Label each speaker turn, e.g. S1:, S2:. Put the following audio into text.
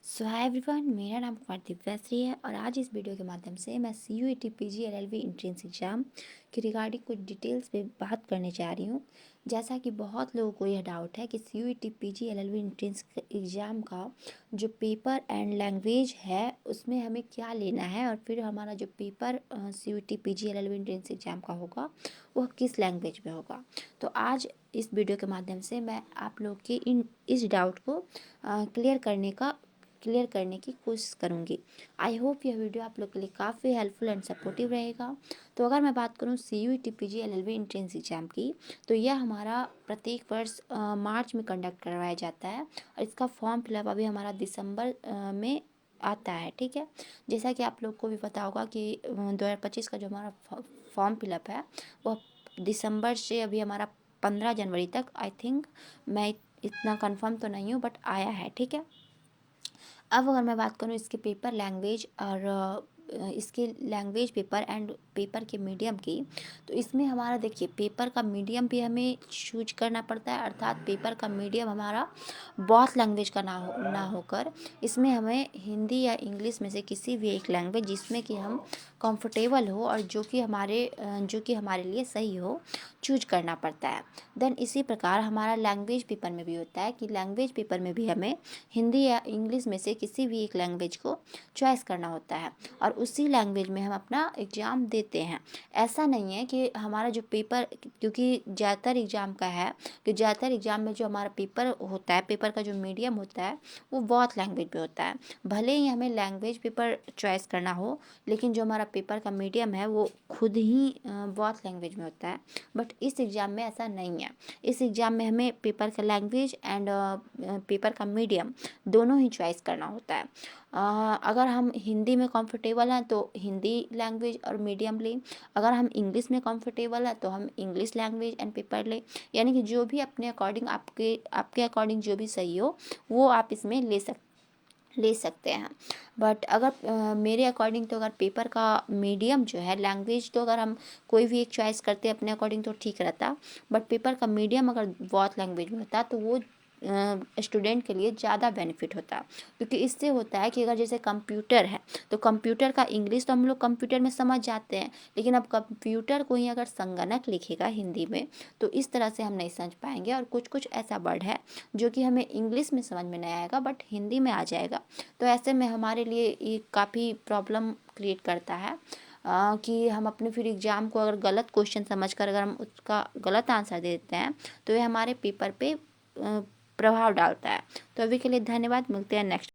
S1: सो hi everyone, मेरा नाम कुमार दिव्याश्री है और आज इस वीडियो के माध्यम से मैं CUET PG LLB entrance exam के रिगार्डिंग कुछ डिटेल्स पे बात करने जा रही हूँ। जैसा कि बहुत लोगों को यह डाउट है कि CUET PG LLB entrance exam का जो पेपर एंड लैंग्वेज है उसमें हमें क्या लेना है और फिर हमारा जो paper CUET PG LLB entrance exam का होगा वह किस लैंग्वेज में होगा। तो आज इस वीडियो के माध्यम से मैं आप लोग के इस डाउट को क्लियर करने की कोशिश करूँगी। आई होप यह वीडियो आप लोग के लिए काफ़ी हेल्पफुल एंड सपोर्टिव रहेगा। तो अगर मैं बात करूँ CUET PG LLB entrance exam की, तो यह हमारा प्रत्येक वर्ष मार्च में कंडक्ट करवाया जाता है और इसका फॉर्म फिलअप अभी हमारा दिसंबर में आता है। ठीक है, जैसा कि आप लोग को भी पता होगा कि 2025 का जो हमारा फॉर्म फिलअप है वह दिसंबर से अभी हमारा 15 जनवरी तक, आई थिंक, मैं इतना कंफर्म तो नहीं हूँ बट आया है। ठीक है, अब अगर मैं बात करूँ इसके पेपर लैंग्वेज और इसके लैंग्वेज पेपर एंड पेपर के मीडियम की, तो इसमें हमारा देखिए पेपर का मीडियम भी हमें चूज करना पड़ता है, अर्थात पेपर का मीडियम हमारा बहुत लैंग्वेज का ना होकर इसमें हमें हिंदी या इंग्लिश में से किसी भी एक लैंग्वेज जिसमें कि हम कंफर्टेबल हो और जो कि हमारे लिए सही हो, चूज करना पड़ता है। देन इसी प्रकार हमारा लैंग्वेज पेपर में भी होता है कि लैंग्वेज पेपर में भी हमें हिंदी या इंग्लिश में से किसी भी एक लैंग्वेज को चॉइस करना होता है और उसी लैंग्वेज में हम अपना एग्ज़ाम देते हैं। ऐसा नहीं है कि हमारा जो पेपर, क्योंकि ज़्यादातर एग्ज़ाम का है कि ज़्यादातर एग्ज़ाम में जो हमारा पेपर होता है, पेपर का जो मीडियम होता है वो बहुत लैंग्वेज में होता है। भले ही हमें लैंग्वेज पेपर चॉइस करना हो, लेकिन जो हमारा पेपर का मीडियम है वो खुद ही बहुत लैंग्वेज में होता है। बट इस एग्ज़ाम में ऐसा नहीं है। इस एग्ज़ाम में हमें पेपर का लैंग्वेज एंड पेपर का मीडियम दोनों ही चॉइस करना होता है। अगर हम हिंदी में कंफर्टेबल हैं तो हिंदी लैंग्वेज और मीडियम लें, अगर हम इंग्लिश में कंफर्टेबल हैं तो हम इंग्लिश लैंग्वेज एंड पेपर लें। यानी कि जो भी अपने अकॉर्डिंग आपके अकॉर्डिंग जो भी सही हो वो आप इसमें ले सकते हैं। बट अगर मेरे अकॉर्डिंग तो अगर पेपर का मीडियम जो है, लैंग्वेज तो अगर हम कोई भी एक चॉइस करते अपने अकॉर्डिंग तो ठीक रहता, बट पेपर का मीडियम अगर बहुत लैंग्वेज में होता तो वो स्टूडेंट के लिए ज़्यादा बेनिफिट होता। क्योंकि इससे होता है कि अगर जैसे कंप्यूटर है तो कंप्यूटर का इंग्लिश तो हम लोग कंप्यूटर में समझ जाते हैं, लेकिन अब कंप्यूटर को ही अगर संगणक लिखेगा हिंदी में तो इस तरह से हम नहीं समझ पाएंगे और कुछ कुछ ऐसा वर्ड है जो कि हमें इंग्लिश में समझ में नहीं आएगा बट हिंदी में आ जाएगा। तो ऐसे में हमारे लिए ये काफ़ी प्रॉब्लम क्रिएट करता है कि हम अपने फिर एग्ज़ाम को अगर गलत क्वेश्चन समझकर अगर हम उसका गलत आंसर दे देते हैं तो ये हमारे पेपर पे प्रभाव डालता है। तो अभी के लिए धन्यवाद, मिलते हैं नेक्स्ट।